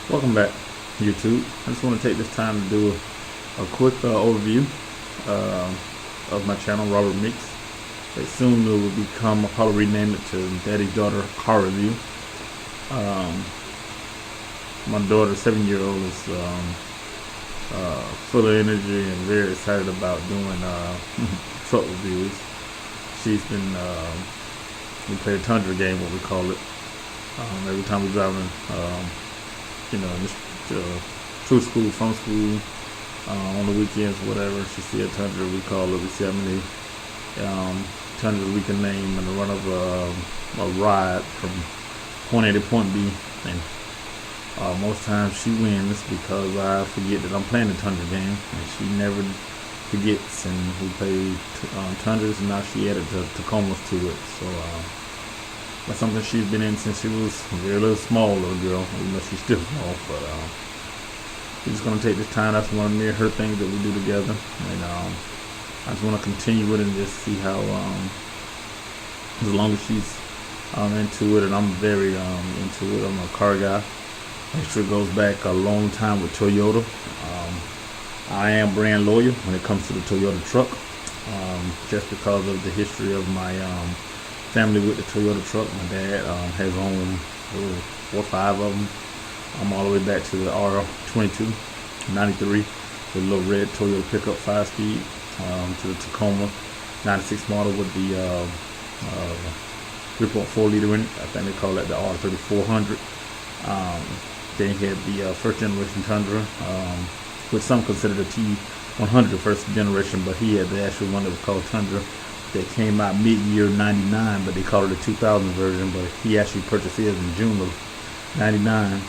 Welcome back, YouTube. I just want to take this time to do a quick overview of my channel, Robert Meeks. It soon will become, I'll probably rename it to Daddy's Daughter Car Review. My daughter, 7-year-old, is full of energy and very excited about doing truck reviews. She's been, we play a Tundra game, what we call it. Every time we're driving, to school, from school, on the weekends, whatever, she see a Tundra, we call it. We see how many Tundras we can name and the run of a ride from point A to point B. And most times she wins because I forget that I'm playing the Tundra game, and she never forgets. And we play Tundras, and now she added Tacomas to it. So that's something she's been in since she was a very little small little girl, even though she's still small. But we're just gonna take this time. That's one of me and her things that we do together, and I just want to continue it and just see how, as long as she's into it, and I'm very into it. I'm a car guy. History goes back a long time with Toyota. I am brand loyal when it comes to the Toyota truck, just because of the history of my family with the Toyota truck. My dad has owned 4 or 5 of them. I'm all the way back to the R22 93, the little red Toyota pickup 5-speed, to the Tacoma 96 model with the 3.4 liter in it. I think they call that the R3400. Then he had the first generation Tundra, which some consider the T100 first generation, but he had the actual one that was called Tundra that came out mid-year 99, but they called it the 2000 version. But he actually purchased his in June of 99.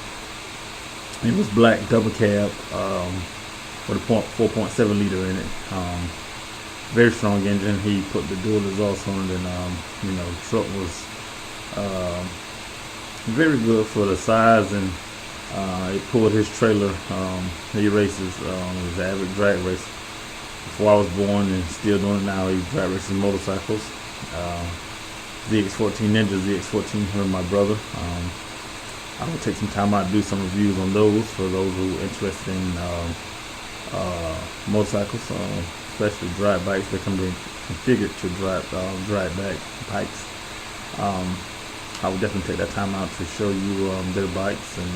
It was black, double cab, with a 4.7 liter in it. Very strong engine. He put the dual exhaust on it, and the truck was very good for the size, and he pulled his trailer. He races, his average drag race. Before I was born, and still doing it now, he drag races motorcycles. ZX14 Ninja, ZX1400, my brother. I will take some time out to do some reviews on those for those who are interested in motorcycles, especially drag bikes that can be configured to drag back bikes. I would definitely take that time out to show you their bikes and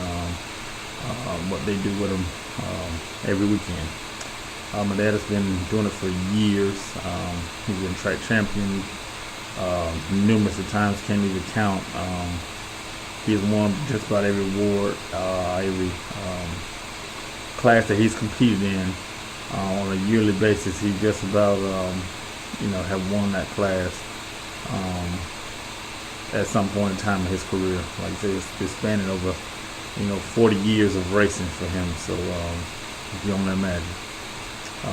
what they do with them every weekend. My dad has been doing it for years. He's been track champion numerous of times, can't even count. He's won just about every award, every class that he's competed in on a yearly basis. He just about, have won that class at some point in time in his career. Like I said, it's spanning over, 40 years of racing for him. So if you don't imagine.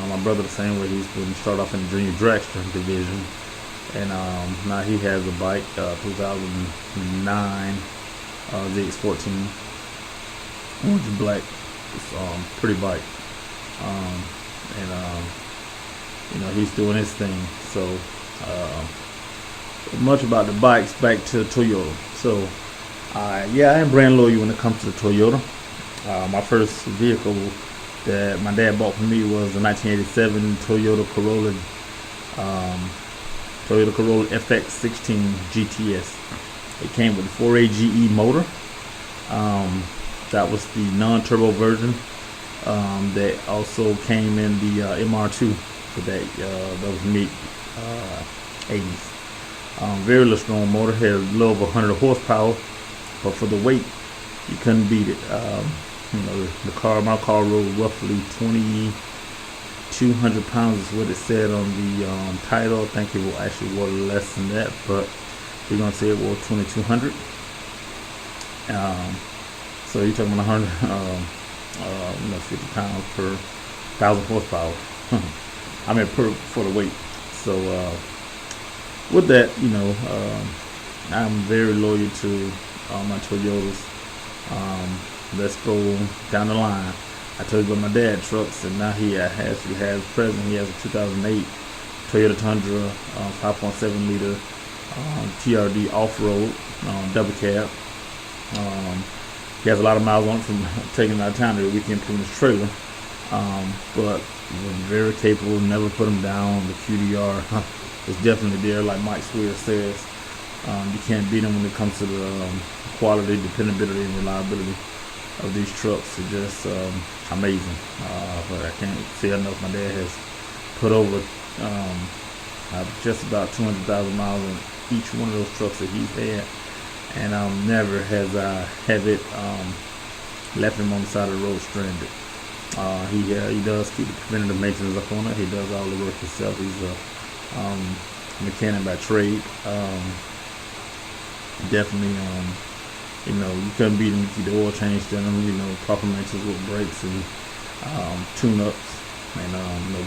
My brother the same way. He's been started off in the junior dragster division, and now he has a bike, 2009 ZX14, orange and black. It's pretty bike, and he's doing his thing. So much about the bikes. Back to Toyota. So I am brand loyal when it comes to the Toyota. My first vehicle that my dad bought for me was a 1987 Toyota Corolla, FX16 GTS. It came with a 4AGE motor. That was the non-turbo version. That also came in the MR2 for those mid 80s. Very little strong motor, had a little over 100 horsepower, but for the weight, you couldn't beat it. My car rode roughly 2,200 pounds is what it said on the title. I think it will actually was less than that, but we're gonna say it was 2,200. So you're talking about 50 pounds per 1,000 horsepower. I mean, for the weight. So with that, I'm very loyal to my Toyotas. Let's go down the line. I told you about my dad trucks, and now he has present. He has a 2008 Toyota Tundra, 5.7 liter TRD off-road double cab. He has a lot of miles on it from taking him out of town every weekend, putting his trailer. But very capable, never put him down. The QDR is definitely there, like Mike Swear says. You can't beat him when it comes to the quality, dependability, and reliability of these trucks. It's just amazing. But I can't say enough. My dad has put over just about 200,000 miles on each one of those trucks that he's had, and never has I have it left him on the side of the road stranded. He does keep the preventative maintenance up on it. He does all the work himself. He's a mechanic by trade. Definitely, you couldn't beat him. You keep the oil changed in him. Proper maintenance with brakes and tune-ups, and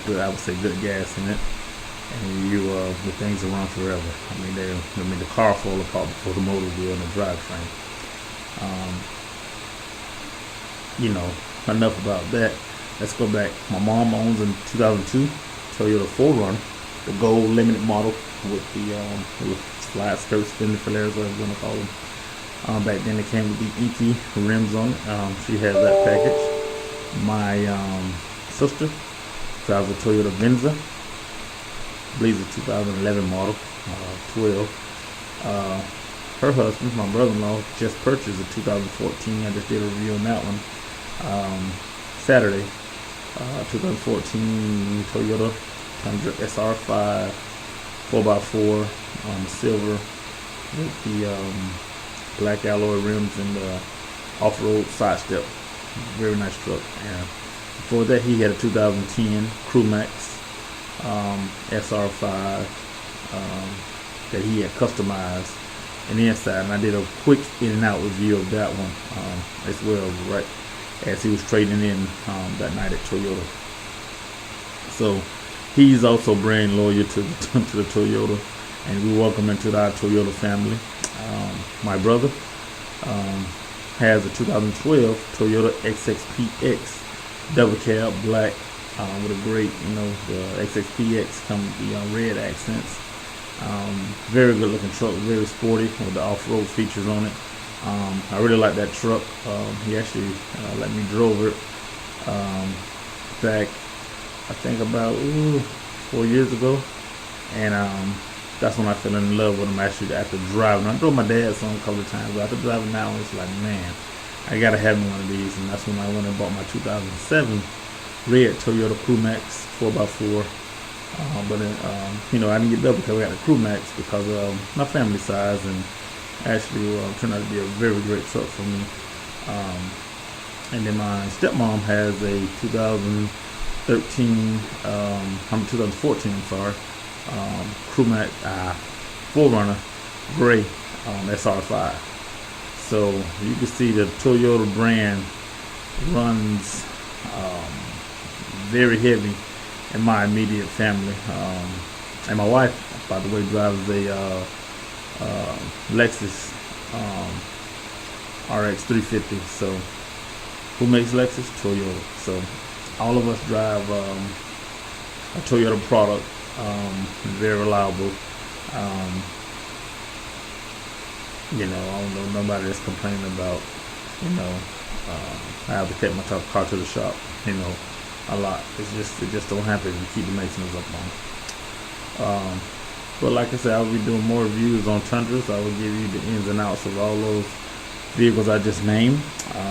good. I would say good gas in it. And the things will run forever. The car fall apart before the motor will and the drivetrain. Enough about that. Let's go back. My mom owns in 2002 Toyota 4Runner, the gold limited model with the slide skirts, fender flares, whatever you want to call them. Back then it came with the inky rims on it. She has that package. My sister drives a Toyota Venza. I believe it's a 2011 model, 12. Her husband, my brother-in-law, just purchased a 2014. I just did a review on that one Saturday. 2014 Toyota Tundra SR5 4x4 silver with the black alloy rims and the off-road side step. Very nice truck. And before that, he had a 2010 Crewmax SR5 that he had customized in the inside, and I did a quick in and out review of that one as well, right as he was trading in that night at Toyota. So he's also brand loyal to the Toyota, and we welcome him to our Toyota family. My brother has a 2012 Toyota XXPX double cab black with a great, the XXPX come with the red accents. Very good looking truck, very sporty with the off-road features on it. I really like that truck. He actually let me drove it back, I think about 4 years ago, and that's when I fell in love with him actually after driving. I drove my dad's on a couple of times, but after driving now, it's like, man, I gotta have one of these, and that's when I went and bought my 2007 red Toyota Crewmax 4x4. But I didn't get double because I got the Crewmax because of my family size, and actually turned out to be a very great truck for me. And then my stepmom has a 2014, Crewmax 4Runner gray SR5. So you can see the Toyota brand runs very heavy in my immediate family. And my wife, by the way, drives a Lexus RX 350. So who makes Lexus? Toyota. So all of us drive a Toyota product. Very reliable. I don't know nobody that's complaining about, I have to take my car to the shop, a lot. It just don't happen if you keep the maintenance up on it. But like I said, I'll be doing more reviews on Tundras. I will give you the ins and outs of all those vehicles I just named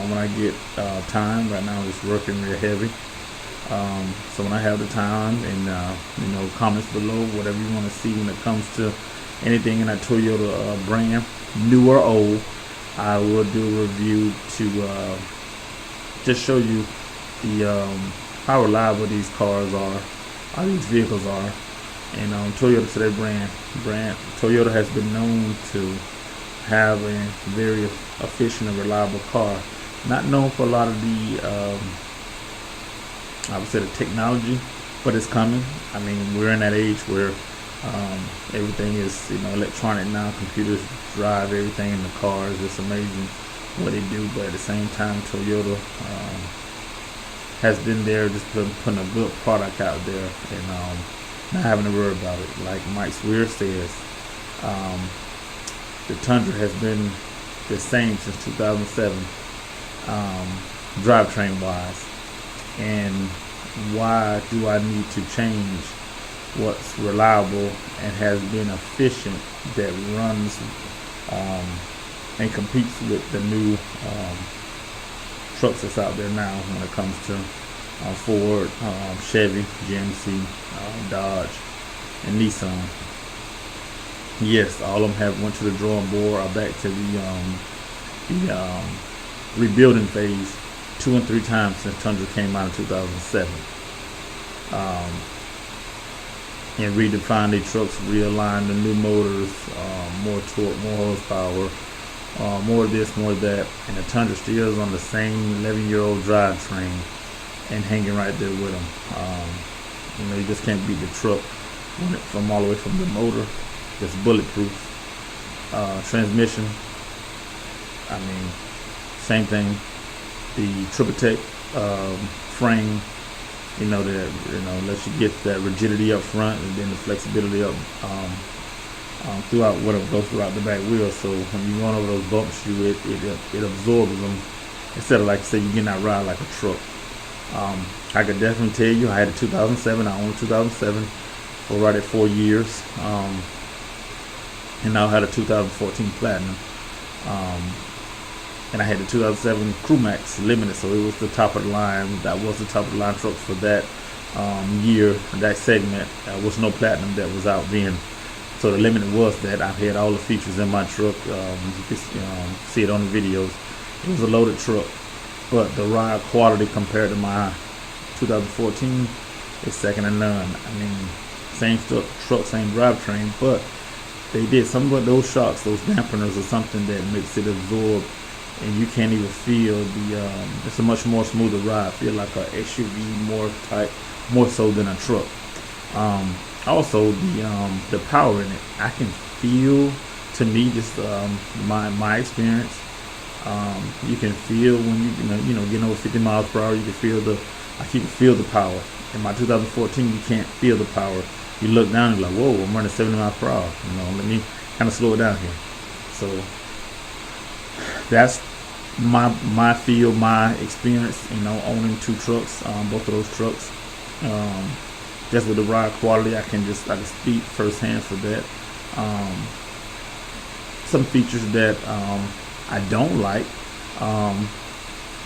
when I get time. Right now I'm just working real heavy. So when I have the time, and comments below, whatever you want to see when it comes to anything in that Toyota brand, new or old, I will do a review to just show you the how reliable these cars are, how these vehicles are. And Toyota, to their brand, Toyota has been known to have a very efficient and reliable car. Not known for a lot of the I would say the technology, but it's coming. I mean, we're in that age where everything is electronic now. Computers drive everything in the cars. It's amazing what they do. But at the same time, Toyota has been there, just putting a good product out there, and not having to worry about it. Like Mike Swear says, the Tundra has been the same since 2007. drivetrain wise, and why do I need to change what's reliable and has been efficient that runs and competes with the new trucks that's out there now when it comes to Ford, Chevy, GMC, Dodge, and Nissan. Yes, all of them have went to the drawing board, are back to the rebuilding phase 2 and 3 times since Tundra came out in 2007. And redefined the trucks, realigned the new motors, more torque, more horsepower, more of this, more of that. And the Tundra still is on the same 11-year-old drivetrain and hanging right there with them. You just can't beat the truck from all the way from the motor. It's bulletproof. Transmission, I mean, same thing. The Triple Tech frame, that lets you get that rigidity up front and then the flexibility up throughout whatever goes throughout the back wheel. So when you run over those bumps, it absorbs them instead of, like you say, you getting that ride like a truck. I could definitely tell you, I had a 2007. I owned a 2007 for right at 4 years, and now I had a 2014 Platinum. And I had the 2007 Crewmax Limited, so it was the top of the line. That was the top of the line truck for that year, that segment. There was no Platinum that was out then, so the Limited was that. I had all the features in my truck. You can see it on the videos. It was a loaded truck, but the ride quality compared to my 2014 is second to none. I mean, same truck, same drivetrain, but they did something with those shocks, those dampeners, or something that makes it absorb. And you can't even feel it's a much more smoother ride. Feel like a SUV more so than a truck. Also the power in it, I can feel, to me, just my experience. You can feel when you getting over 50 miles per hour. You can feel the power. In my 2014, you can't feel the power. You look down and you're like, whoa, I'm running 70 miles per hour. Let me kind of slow it down here. So that's my feel, my experience, owning 2 trucks, both of those trucks. Just with the ride quality, I can speak firsthand for that. Some features that I don't like.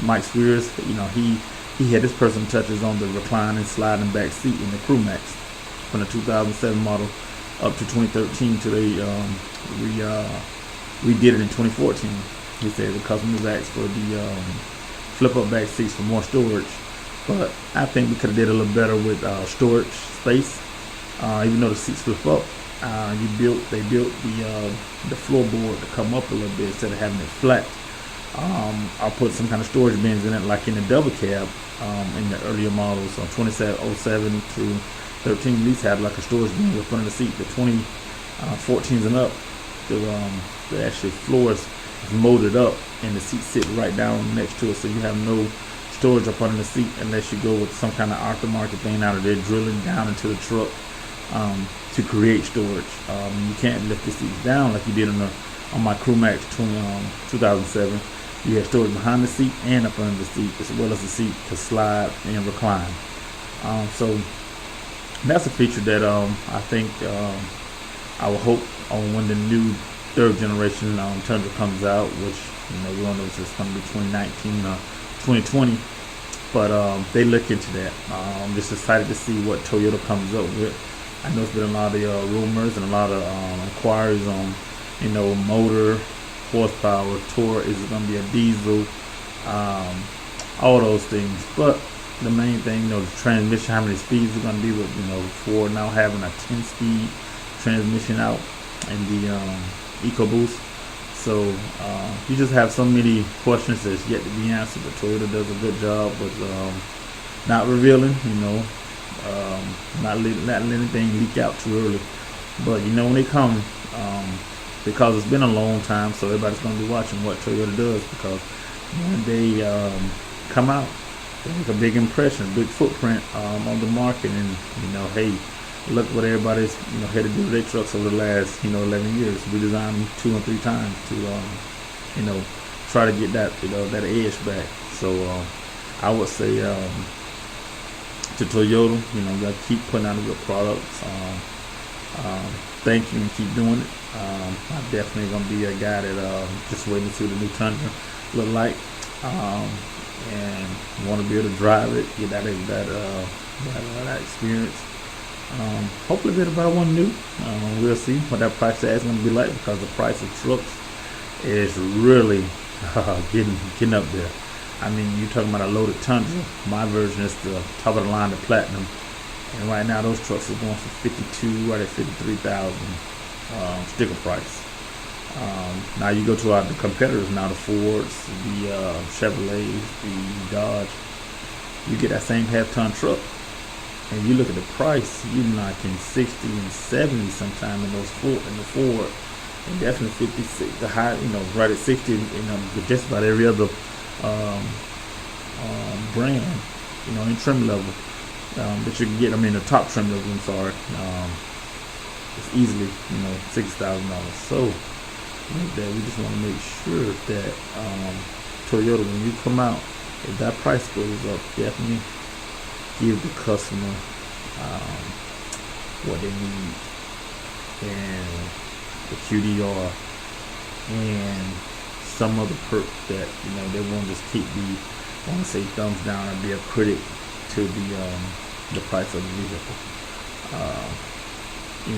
Mike Spears, he had his personal touches on the reclining, sliding back seat in the Crewmax from the 2007 model up to 2013 to they redid it in 2014. He said the customers asked for the flip-up back seats for more storage, but I think we could have did a little better with storage space. Even though the seats flip up, they built the floorboard to come up a little bit instead of having it flat. I'll put some kind of storage bins in it, like in the double cab in the earlier models, 2007 to 13. These had like a storage bin in front of the seat. The 2014s and up, the actual floors is molded up and the seat sit right down next to it, so you have no storage up under the seat unless you go with some kind of aftermarket thing out of there, drilling down into the truck to create storage. You can't lift the seats down like you did on my Crewmax 2007. You have storage behind the seat and up under the seat, as well as the seat to slide and recline. So that's a feature that I think I will hope on when the new 3rd generation Tundra comes out, which we don't know if it's going to be 2019 or 2020, but they look into that. I'm just excited to see what Toyota comes up with. I know it's been a lot of rumors and a lot of inquiries on motor, horsepower, torque. Is it going to be a diesel? All those things, but the main thing, the transmission, how many speeds it's going to be with, Ford now having a 10-speed transmission out in the EcoBoost. So you just have so many questions that's yet to be answered, but Toyota does a good job with not revealing, not letting anything leak out too early. But when they come, because it's been a long time, so everybody's going to be watching what Toyota does, because when they come out, they make a big impression, big footprint on the market. And hey, look what everybody's had to do with their trucks over the last 11 years. We designed them 2 and 3 times to try to get that that edge back. So I would say to Toyota, you gotta keep putting out good products. Thank you and keep doing it. I'm definitely gonna be a guy that just waiting to see what the new Tundra look like, and want to be able to drive it, get that experience. Hopefully, be able to buy one new. We'll see what that price tag is gonna be like, because the price of trucks is really getting up there. I mean, you're talking about a loaded Tundra. My version is the top of the line, the Platinum. And right now, those trucks are going for 52, right at 53,000 sticker price. Now you go to the competitors now, the Fords, the Chevrolets, the Dodge. You get that same half-ton truck, and you look at the price. You're knocking 60 and 70 sometime in the Ford, and definitely 56. The high, right at 60. With just about every other brand, in trim level. That you can get. I mean, the top trim level. I'm sorry. It's easily, $6,000. So, with that, we just want to make sure that Toyota, when you come out, if that price goes up, definitely give the customer what they need, and the QDR and some other perk that they won't just keep want to say thumbs down and be a critic to the price of the vehicle. You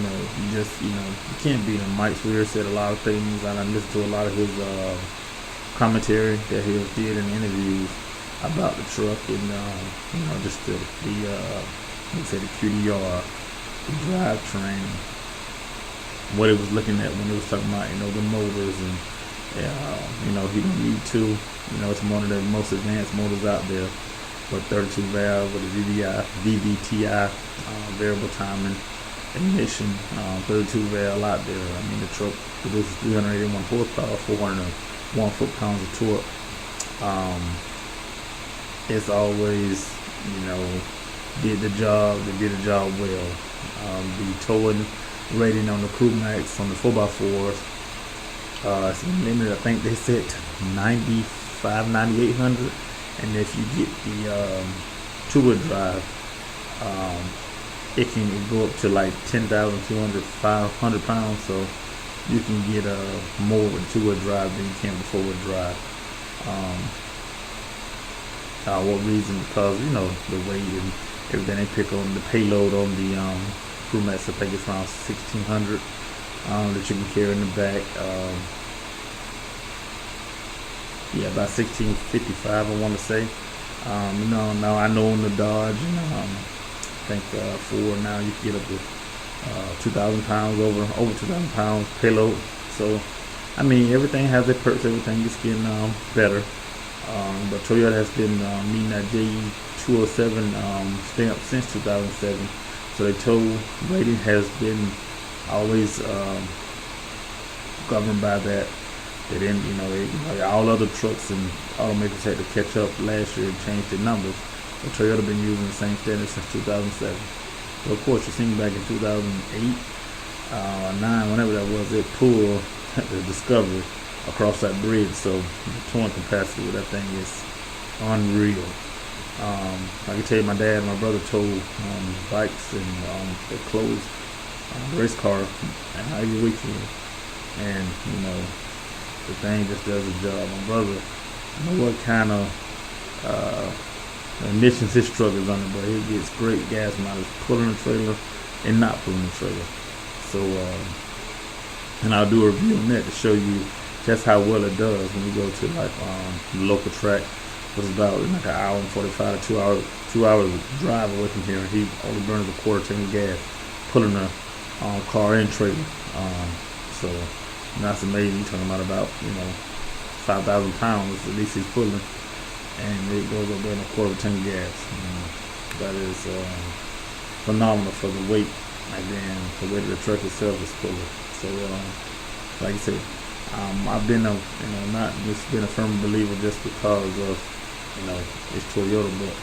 can't beat him. Mike Swear said a lot of things, and I listened to a lot of his commentary that he did in interviews about the truck, and just the QDR, the drivetrain, what it was looking at when it was talking about the motors, and he don't need to. It's one of the most advanced motors out there, with 32 valve with a VVTi, variable timing ignition, 32 valve out there. I mean, the truck produces 381 horsepower, 401 foot-pounds of torque. It's always, did the job well. The towing rating on the Crew Max on the 4x4s, it's limited. I think they said 9,800. And if you get the two-wheel drive, it can go up to like 10,200, 500 pounds. So you can get more with two-wheel drive than you can with four-wheel drive. What reason? Because the weight and everything they pick on, the payload on the Crew Max, I think it's around 1,600 that you can carry in the back. About 1655, I want to say. Now I know in the Dodge, I think Ford now you can get up to 2,000 pounds, over 2,000 pounds payload. So, I mean, everything has its perks. Everything is getting better. But Toyota has been meeting that JE207 stamp since 2007. So their tow rating has been always governed by that. They didn't, all other trucks and automakers had to catch up last year and change their numbers. But Toyota been using the same standard since 2007. So of course, you seen back in 2008 or 9, whenever that was, it pulled the Discovery across that bridge. So the towing capacity with that thing is unreal. I can tell you, my dad and my brother towed bikes and they closed race car every weekend, and the thing just does a job. My brother, I don't know what kind of emissions his truck is under, but he gets great gas mileage pulling the trailer and not pulling the trailer. So, and I'll do a review on that to show you just how well it does when you go to like the local track, which is about like an hour and 45 to 2 hours drive away from here. He only burns a quarter tank of gas pulling a car and trailer. So. That's amazing. You're talking about 5,000 pounds at least he's pulling, and it goes up there in a quarter tank of gas. That is phenomenal for the weight, and then the weight of the truck itself is pulling. So, like I said, I've been not just been a firm believer just because of it's Toyota, but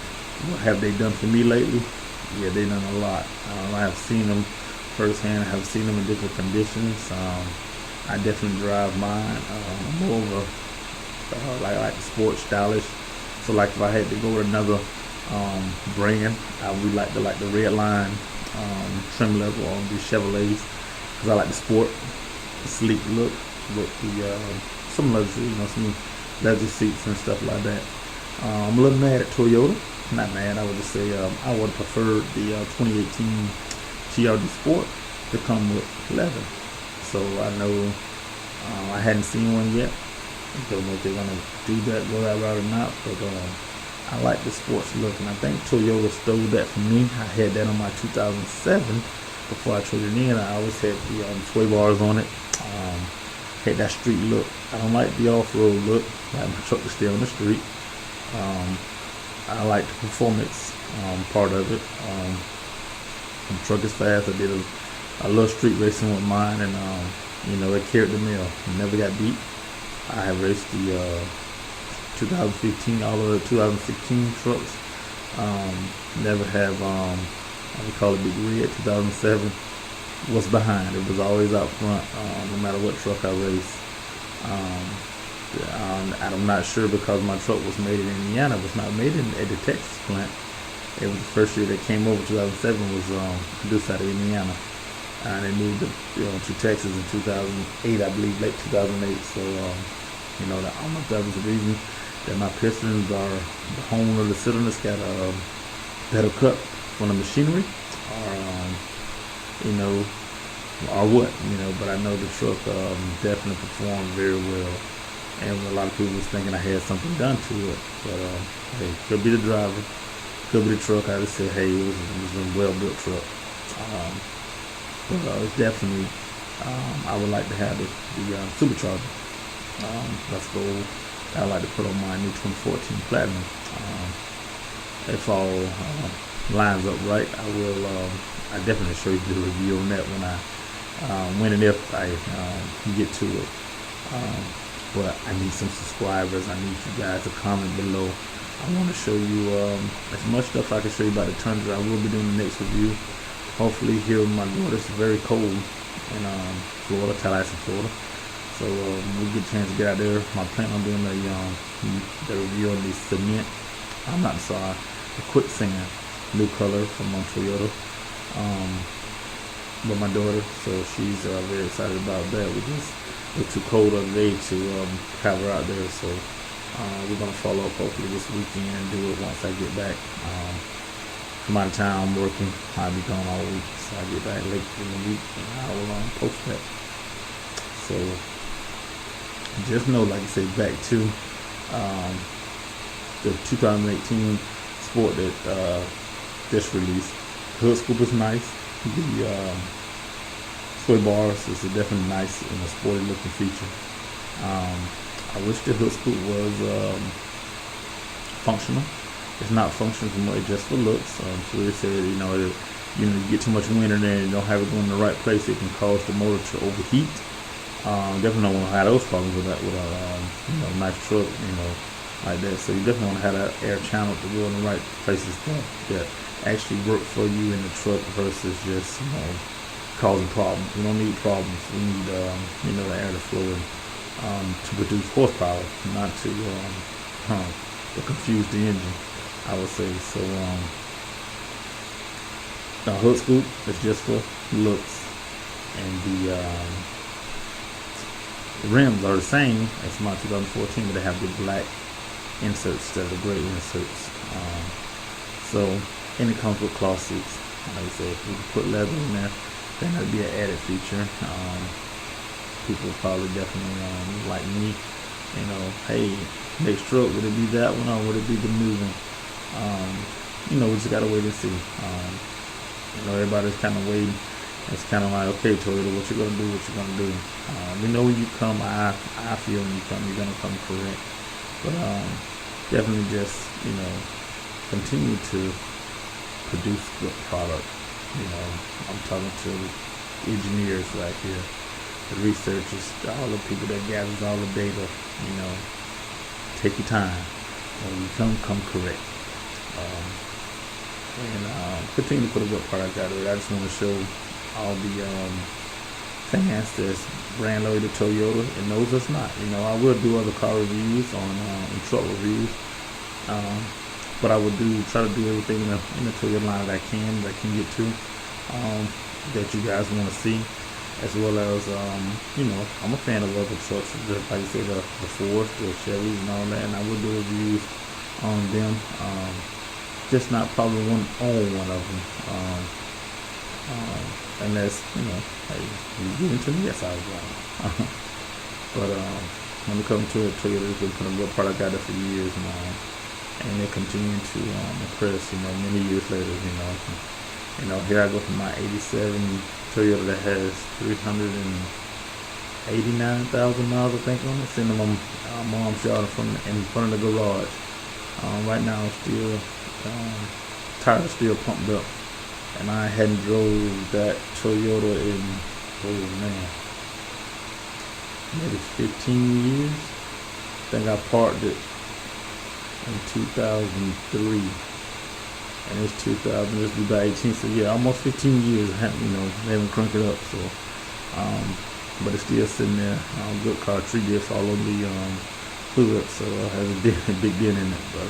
what have they done for me lately? Yeah, they done a lot. I have seen them firsthand. I have seen them in different conditions. I definitely drive mine. I'm more of a Like I like the sports stylish. So like if I had to go with another brand, I would like the red line trim level on the Chevrolets because I like the sport, the sleek look with the some luxury, some leather seats and stuff like that. I'm a little mad at Toyota. Not mad. I would just say I would have preferred the 2018 TRD Sport to come with leather. So I know I hadn't seen one yet. I don't know if they're gonna do that, go that route or not. But I like the sports look, and I think Toyota stole that from me. I had that on my 2007 before I traded in. I always had the sway bars on it. Had that street look. I don't like the off-road look. I like my truck to stay on the street. I like the performance part of it. The truck is fast. I did a little street racing with mine, and it carried the mail. Never got beat. I have raced the 2015 all the way to 2016 trucks. Never have we call it Big Red. 2007 was behind. It was always out front, no matter what truck I raced. I'm not sure because my truck was made in Indiana. It was not made at the Texas plant. It was the first year that came over. 2007 was produced out of Indiana, and they moved to Texas in 2008, I believe, late 2008. So I don't know if that was the reason that my pistons are the home of the cylinders got a better cut from the machinery, or what, but I know the truck definitely performed very well, and a lot of people was thinking I had something done to it, but hey, could be the driver, could be the truck. I just said, hey, it was a well-built truck, but it's definitely, I would like to have the supercharger. Let's go. I like to put on my new 2014 Platinum. If all lines up right, I definitely show you the review on that when and if I get to it. But I need some subscribers. I need you guys to comment below. I want to show you as much stuff I can show you about the Tundra. I will be doing the next review. Hopefully here in my daughter, it's very cold in Florida, Tallahassee, Florida. So we get a chance to get out there. My plan on doing the review on the cement. I'm not sorry, the quicksand, new color from Toyota. With my daughter, so she's very excited about that. It's too cold of a day to have her out there, so we're gonna follow up hopefully this weekend and do it once I get back. From out of town working, I'll be gone all week, so I get back late in the week and I will post that. So just know, like I said, back to the 2018 Sport that just released. Hood scoop is nice. The sway bars is definitely nice and a sporty looking feature. I wish the hood scoop was functional. It's not functional just for looks. So they said, you get too much wind in there and you don't have it going in the right place, it can cause the motor to overheat. Definitely don't want to have those problems with a nice truck, like that. So you definitely want to have that air channel to go in the right places that actually work for you in the truck versus just causing problems. We don't need problems. We need the air to flow to produce horsepower, not to confuse the engine, I would say. So the hood scoop is just for looks, and the rims are the same as my 2014, but they have the black inserts instead of the gray inserts. And it comes with cloth seats. Like I said, if we can put leather in there, then that'd be an added feature. People probably definitely like me, hey, next truck, would it be that one or would it be the new one? We just gotta wait and see. Everybody's kind of waiting. It's kind of like, okay, Toyota, what you gonna do? What you gonna do? We know when you come. I feel when you come, you're gonna come correct. But definitely just continue to produce good product. I'm talking to engineers right here, the researchers, all the people that gathers all the data. Take your time. When you come correct. And continue to put a good product out of it. I just want to show all the fans that's brand loyal to Toyota and those that's not. I will do other car reviews on and truck reviews, um, but I would try to do everything in the Toyota line that I can get to, that you guys want to see, as well as I'm a fan of other trucks, just like I said, the Fords, the Chevys, and all that, and I will do reviews on them. Just not probably own one of them. Unless, hey, you get into me, yes, I was wrong. But when it comes to it, Toyota's been putting a good product out there for years now, and they're continuing to impress, many years later, here I go from my 87 Toyota that has 389,000 miles, I think, on it, sitting on my mom's yard in front of the garage. Right now, still, tires still pumped up. And I hadn't drove that Toyota in, maybe 15 years. I think I parked it in 2003, and it's 2000. This will be about 18. So yeah, almost 15 years. I haven't cranked it up. So, but it's still sitting there. Good car, tree discs all over the hood, so it has a big dent in it. But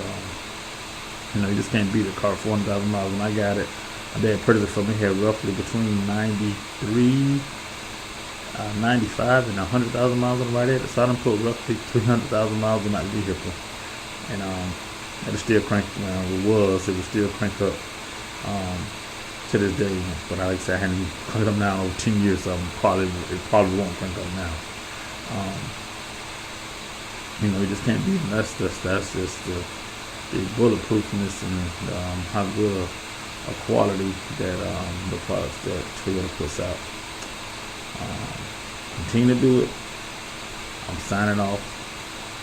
you just can't beat a car for 1,000 miles. When I got it, my dad purchased it for me here roughly between 95 and 100,000 miles on the right edge. So I done put roughly 300,000 miles on that vehicle, and it still crank. It would still crank up to this day. But like I said, I hadn't cranked up now over 10 years, so it probably won't crank up now. You just can't beat them. That's just the bulletproofness and how good a quality that the products that Toyota puts out. Continue to do it. I'm signing off.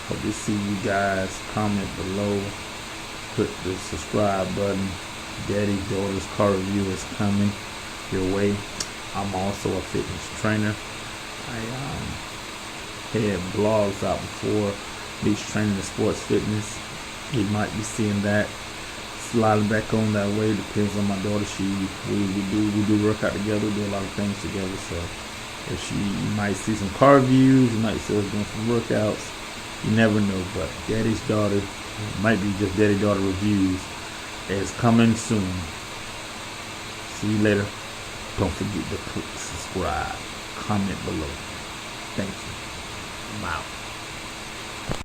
Hope to see you guys. Comment below. Click the subscribe button. Daddy Daughter's Car Review is coming your way. I'm also a fitness trainer. I had blogs out before, beach training and sports fitness. You might be seeing that sliding back on that way. Depends on my daughter. We do work out together. We do a lot of things together. So if you might see some car reviews, you might see us doing some workouts. You never know. But Daddy's Daughter, might be just Daddy Daughter Reviews, is coming soon. See you later. Don't forget to click subscribe. Comment below. Thank you. I'm out.